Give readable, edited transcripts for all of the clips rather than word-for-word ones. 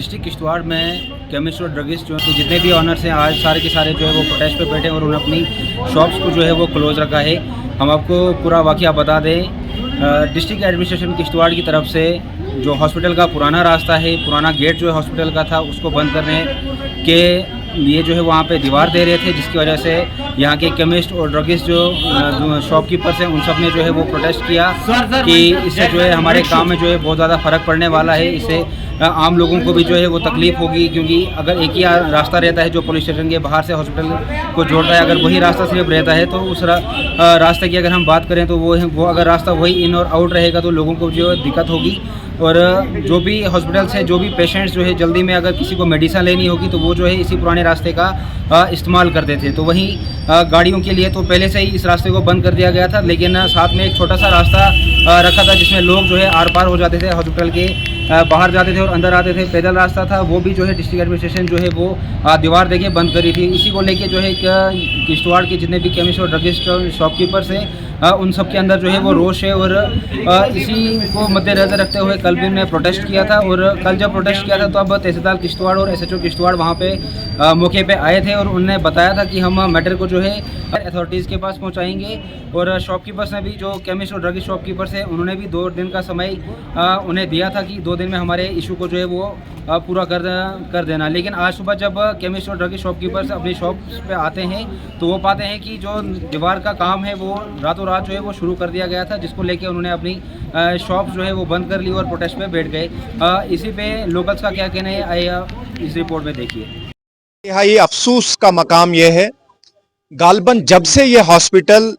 District Kishtwar में chemist और druggist जो है जितने भी ऑनर्स हैं आज सारे के सारे जो है वो प्रोटेस्ट पे बैठे हैं और उन्होंने अपनी शॉप्स को जो है वो क्लोज़ रखा है। हम आपको पूरा वाक़या बता दें, डिस्ट्रिक्ट एडमिनिस्ट्रेशन किश्तवाड़ की तरफ से जो हॉस्पिटल का पुराना रास्ता है, पुराना गेट जो है हॉस्पिटल का था, उसको बंद करने के लिए जो है वहाँ पे दीवार दे रहे थे, जिसकी वजह से यहाँ के केमिस्ट और ड्रगिस्ट जो शॉपकीपर्स हैं उन सब ने जो है वो प्रोटेस्ट किया कि इससे जो है हमारे काम में जो है बहुत ज़्यादा फ़र्क पड़ने वाला है। इससे आम लोगों को भी जो है वो तकलीफ़ होगी, क्योंकि अगर एक ही रास्ता रहता है जो पुलिस स्टेशन के बाहर से हॉस्पिटल को जोड़ता है, अगर वही रास्ता सिर्फ रहता है तो उस रास्ते की अगर हम बात करें तो वो अगर रास्ता वही इन और आउट रहेगा तो लोगों को जो दिक्कत होगी। और जो भी हॉस्पिटल से जो भी पेशेंट्स जो है जल्दी में अगर किसी को मेडिसिन लेनी होगी तो वो जो है इसी पुराने रास्ते का इस्तेमाल करते थे। तो वहीं गाड़ियों के लिए तो पहले से ही इस रास्ते को बंद कर दिया गया था, लेकिन साथ में एक छोटा सा रास्ता रखा था जिसमें लोग जो है आर पार हो जाते थे, हॉस्पिटल के बाहर जाते थे और अंदर आते थे। पैदल रास्ता था, वो भी जो है डिस्ट्रिक्ट एडमिनिस्ट्रेशन जो है वो दीवार देके बंद करी थी। इसी को लेके जो है किश्तवाड़ के जितने भी केमिस्ट और ड्रगिस्ट शॉपकीपर्स हैं उन सब के अंदर जो है वो रोष है। और इसी को मद्देनजर रखते हुए कल भी उन्होंने प्रोटेस्ट किया था, और कल जब प्रोटेस्ट किया था तो अब तहसीलदार किश्तवाड़ और SHO किश्तवाड़ वहाँ पे मौके पे आए थे और उन्होंने बताया था कि हम मैटर को जो है अथॉरिटीज़ के पास पहुँचाएंगे। और शॉपकीपर्स ने भी, जो केमिस्ट और ड्रगिस्ट शॉपकीपर्स हैं, उन्होंने भी 2 दिन का समय उन्हें दिया था कि 2 दिन में हमारे इशू को जो है वो पूरा कर देना। लेकिन आज सुबह जब केमिस्ट और ड्रगिस्ट शॉपकीपर्स अपनी शॉप्स पे आते हैं तो वो पाते हैं कि जो दीवार का काम है वो रातों रात जो है वो शुरू कर दिया गया था, जिसको लेके उन्होंने अपनी शॉप्स जो है वो बंद कर ली और प्रोटेस्ट पे बैठ गए। इसी पे लोकल्स का क्या कहना है आइए इस रिपोर्ट में देखिए। यहाँ ये अफसोस का मकाम ये है, गालबन जब से ये हॉस्पिटल,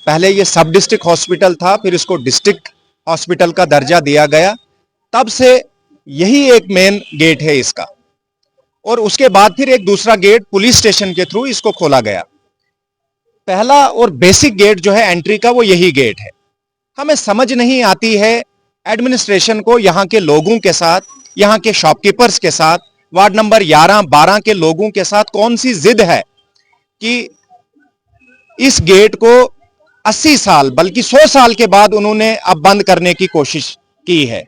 पहले ये सब डिस्ट्रिक्ट हॉस्पिटल था, फिर इसको डिस्ट्रिक्ट हॉस्पिटल का दर्जा दिया गया, तब से यही एक मेन गेट है इसका, और उसके बाद फिर एक दूसरा गेट पुलिस स्टेशन के थ्रू इसको खोला गया। पहला और बेसिक गेट जो है एंट्री का वो यही गेट है। हमें समझ नहीं आती है एडमिनिस्ट्रेशन को यहाँ के लोगों के साथ, यहाँ के शॉपकीपर्स के साथ, वार्ड नंबर 11-12 के लोगों के साथ कौन सी जिद है कि इस गेट को 80 साल बल्कि 100 साल के बाद उन्होंने अब बंद करने की कोशिश की है।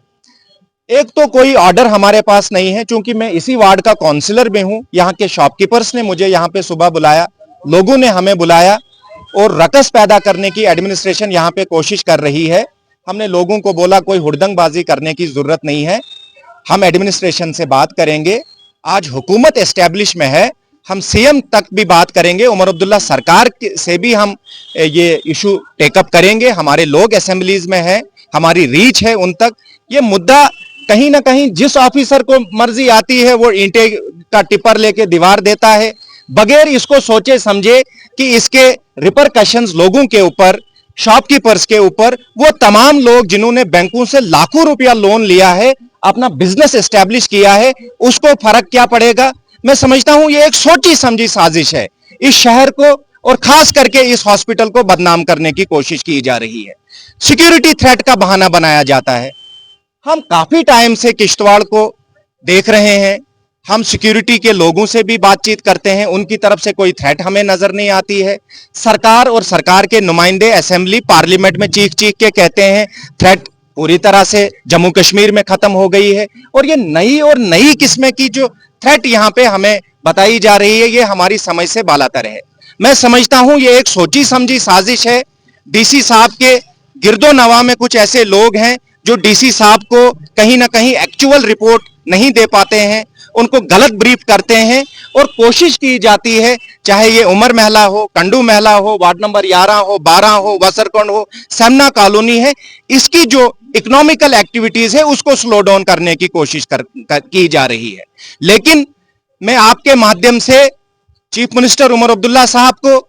एक तो कोई ऑर्डर हमारे पास नहीं है, क्योंकि मैं इसी वार्ड का काउंसलर भी हूं। यहाँ के शॉपकीपर्स ने मुझे यहाँ पे सुबह बुलाया, लोगों ने हमें बुलाया और रकस पैदा करने की एडमिनिस्ट्रेशन यहाँ पे कोशिश कर रही है। हमने लोगों को बोला कोई हुड़दंगबाजी करने की जरूरत नहीं है, हम एडमिनिस्ट्रेशन से बात करेंगे। आज हुकूमत एस्टेब्लिश में है, हम CM तक भी बात करेंगे, उमर अब्दुल्ला सरकार से भी हम ये इशू टेकअप करेंगे। हमारे लोग असेंबलीज में हैं, हमारी रीच है उन तक। ये मुद्दा कहीं ना कहीं जिस ऑफिसर को मर्जी आती है वो ईंटे का टिपर लेके दीवार देता है, बगैर इसको सोचे समझे कि इसके रिपरकशंस लोगों के ऊपर, शॉपकीपर्स के ऊपर, वो तमाम लोग जिन्होंने बैंकों से लाखों रुपया लोन लिया है, अपना बिजनेस एस्टेब्लिश किया है, उसको फर्क क्या पड़ेगा। मैं समझता हूं ये एक सोची समझी साजिश है। इस शहर को और खास करके इस हॉस्पिटल को बदनाम करने की कोशिश की जा रही है। सिक्योरिटी थ्रेट का बहाना बनाया जाता है। हम काफी टाइम से किश्तवाड़ को देख रहे हैं, हम सिक्योरिटी के लोगों से भी बातचीत करते हैं, उनकी तरफ से कोई थ्रेट हमें नजर नहीं आती है। सरकार और सरकार के नुमाइंदे असेंबली पार्लियामेंट में चीख चीख के कहते हैं थ्रेट पूरी तरह से जम्मू कश्मीर में खत्म हो गई है, और ये नई किस्म की जो थ्रेट यहाँ पे हमें बताई जा रही है, ये हमारी समझ से बालातर है। मैं समझता हूं ये एक सोची समझी साजिश है। DC साहब के गिरदो नवा में कुछ ऐसे लोग हैं जो DC साहब को कहीं ना कहीं एक्चुअल रिपोर्ट नहीं दे पाते हैं, उनको गलत ब्रीफ करते हैं, और कोशिश की जाती है, चाहे ये उमर महला हो, कंडू महला हो, वार्ड नंबर 11 हो, 12 हो, वसरकुंड हो, सेमना कॉलोनी है, इसकी जो इकोनॉमिकल एक्टिविटीज है उसको स्लो डाउन करने की कोशिश की जा रही है। लेकिन मैं आपके माध्यम से चीफ मिनिस्टर उमर अब्दुल्ला साहब को,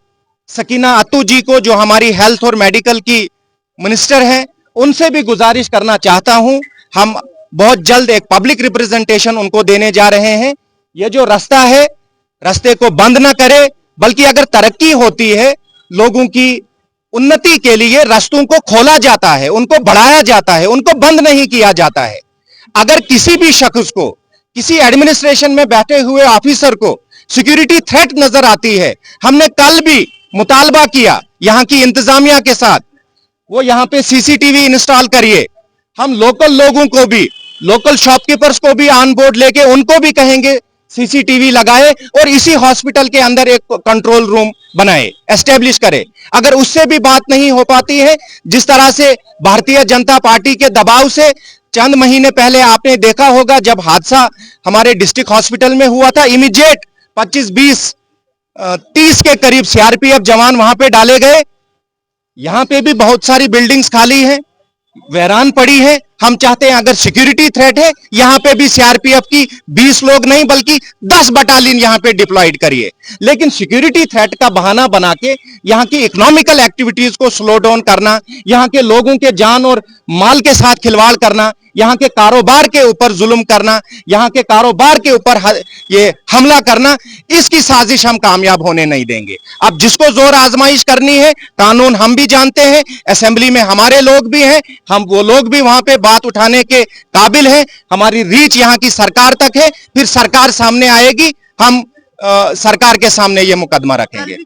सकीना अत्तू जी को जो हमारी हेल्थ और मेडिकल की मिनिस्टर हैं, उनसे भी गुजारिश करना चाहता हूं, हम बहुत जल्द एक पब्लिक रिप्रेजेंटेशन उनको देने जा रहे हैं। ये जो रास्ता है, रास्ते को बंद ना करे, बल्कि अगर तरक्की होती है, लोगों की उन्नति के लिए रास्तों को खोला जाता है, उनको बढ़ाया जाता है, उनको बंद नहीं किया जाता है। अगर किसी भी शख्स को, किसी एडमिनिस्ट्रेशन में बैठे हुए ऑफिसर को सिक्योरिटी थ्रेट नजर आती है, हमने कल भी मुतालबा किया यहां की इंतजामिया के साथ, वो यहां पे CCTV इंस्टॉल करिए। हम लोकल लोगों को भी लोकल शॉपकीपर्स को भी ऑन बोर्ड लेके उनको भी कहेंगे सीसीटीवी लगाए और इसी हॉस्पिटल के अंदर एक कंट्रोल रूम बनाए, एस्टेब्लिश करे। अगर उससे भी बात नहीं हो पाती है, जिस तरह से भारतीय जनता पार्टी के दबाव से चंद महीने पहले आपने देखा होगा जब हादसा हमारे डिस्ट्रिक्ट हॉस्पिटल में हुआ था, इमीडिएट 25, 20, 30 के करीब सीआरपीएफ जवान वहां पे डाले गए। यहां पे भी बहुत सारी बिल्डिंग्स खाली हैं, वीरान पड़ी है। हम चाहते हैं अगर सिक्योरिटी थ्रेट है, यहां पे भी सीआरपीएफ की 20 लोग नहीं बल्कि 10 बटालियन यहां पे डिप्लॉयड करिए। लेकिन सिक्योरिटी थ्रेट का बहाना बना के यहां की इकोनॉमिकल एक्टिविटीज को स्लो डाउन करना, यहां के लोगों के जान और माल के साथ खिलवाड़ करना, यहां के कारोबार के ऊपर जुल्म करना, यहां के कारोबार के ऊपर ये हमला करना, इसकी साजिश हम कामयाब होने नहीं देंगे। अब जिसको जोर आजमाइश करनी है, कानून हम भी जानते हैं, असेंबली में हमारे लोग भी हैं, हम वो लोग भी वहां पे बात उठाने के काबिल हैं। हमारी रीच यहां की सरकार तक है, फिर सरकार सामने आएगी, हम सरकार के सामने ये मुकदमा रखेंगे।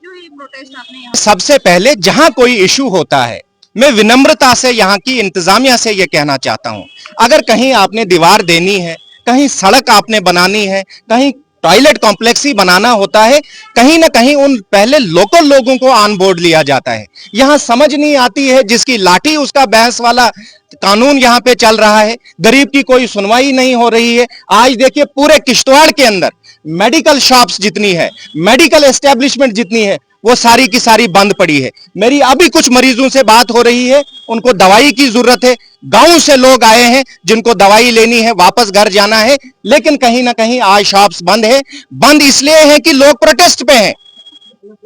सबसे पहले जहां कोई इशू होता है, मैं विनम्रता से यहाँ की इंतजामिया से यह कहना चाहता हूं, अगर कहीं आपने दीवार देनी है, कहीं सड़क आपने बनानी है, कहीं टॉयलेट कॉम्प्लेक्स ही बनाना होता है, कहीं ना कहीं उन पहले लोकल लोगों को ऑन बोर्ड लिया जाता है। यहां समझ नहीं आती है, जिसकी लाठी उसका भैंस वाला कानून यहां पे चल रहा है, गरीब की कोई सुनवाई नहीं हो रही है। आज देखिए पूरे किश्तवाड़ के अंदर मेडिकल शॉप्स जितनी है, मेडिकल एस्टेब्लिशमेंट जितनी है, वो सारी की सारी बंद पड़ी है। मेरी अभी कुछ मरीजों से बात हो रही है, उनको दवाई की जरूरत है, गांव से लोग आए हैं जिनको दवाई लेनी है, वापस घर जाना है, लेकिन कहीं ना कहीं आज शॉप्स बंद है। बंद इसलिए है कि लोग प्रोटेस्ट पे हैं,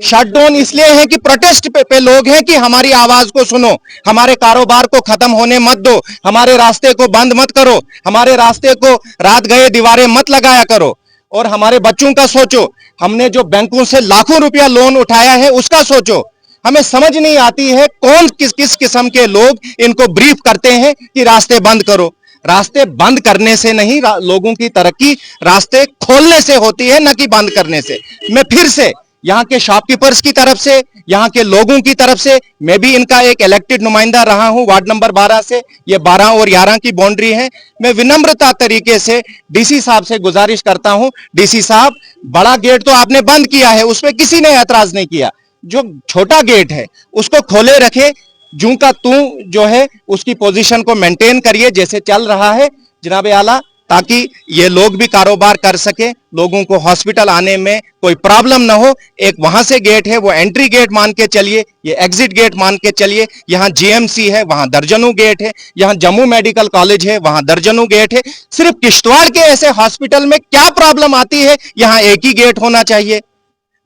शटडाउन इसलिए है कि प्रोटेस्ट पे लोग हैं कि हमारी आवाज को सुनो, हमारे कारोबार को खत्म होने मत दो, हमारे रास्ते को बंद मत करो, हमारे रास्ते को रात गए दीवारें मत लगाया करो, और हमारे बच्चों का सोचो। हमने जो बैंकों से लाखों रुपया लोन उठाया है उसका सोचो। हमें समझ नहीं आती है कौन किस किस्म के लोग इनको ब्रीफ करते हैं कि रास्ते बंद करो। रास्ते बंद करने से नहीं, लोगों की तरक्की रास्ते खोलने से होती है, न कि बंद करने से। मैं फिर से यहाँ के शॉपकीपर्स की तरफ से, यहाँ के लोगों की तरफ से, मैं भी इनका एक इलेक्टेड नुमाइंदा रहा हूं वार्ड नंबर 12 से, ये 12 और 11 की बाउंड्री है। मैं विनम्रता तरीके से डीसी साहब से गुजारिश करता हूं, डीसी साहब बड़ा गेट तो आपने बंद किया है, उस पर किसी ने ऐतराज नहीं किया, जो छोटा गेट है उसको खोले रखे, जूं का तू जो है उसकी पोजीशन को मेंटेन करिए जैसे चल रहा है जनाब आला, ताकि ये लोग भी कारोबार कर सके, लोगों को हॉस्पिटल आने में कोई प्रॉब्लम ना हो। एक वहां से गेट है, वो एंट्री गेट मान के चलिए, ये एग्जिट गेट मान के चलिए। यहाँ जीएमसी है, वहां दर्जनों गेट है, यहाँ जम्मू मेडिकल कॉलेज है, वहां दर्जनों गेट है। सिर्फ किश्तवाड़ के ऐसे हॉस्पिटल में क्या प्रॉब्लम आती है, यहाँ एक ही गेट होना चाहिए,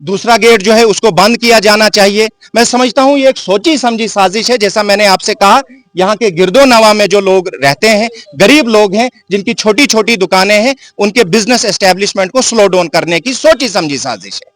दूसरा गेट जो है उसको बंद किया जाना चाहिए। मैं समझता हूं ये एक सोची समझी साजिश है। जैसा मैंने आपसे कहा, यहाँ के गिरदो नवा में जो लोग रहते हैं, गरीब लोग हैं, जिनकी छोटी छोटी दुकानें हैं, उनके बिजनेस एस्टेब्लिशमेंट को स्लो डाउन करने की सोची समझी साजिश है।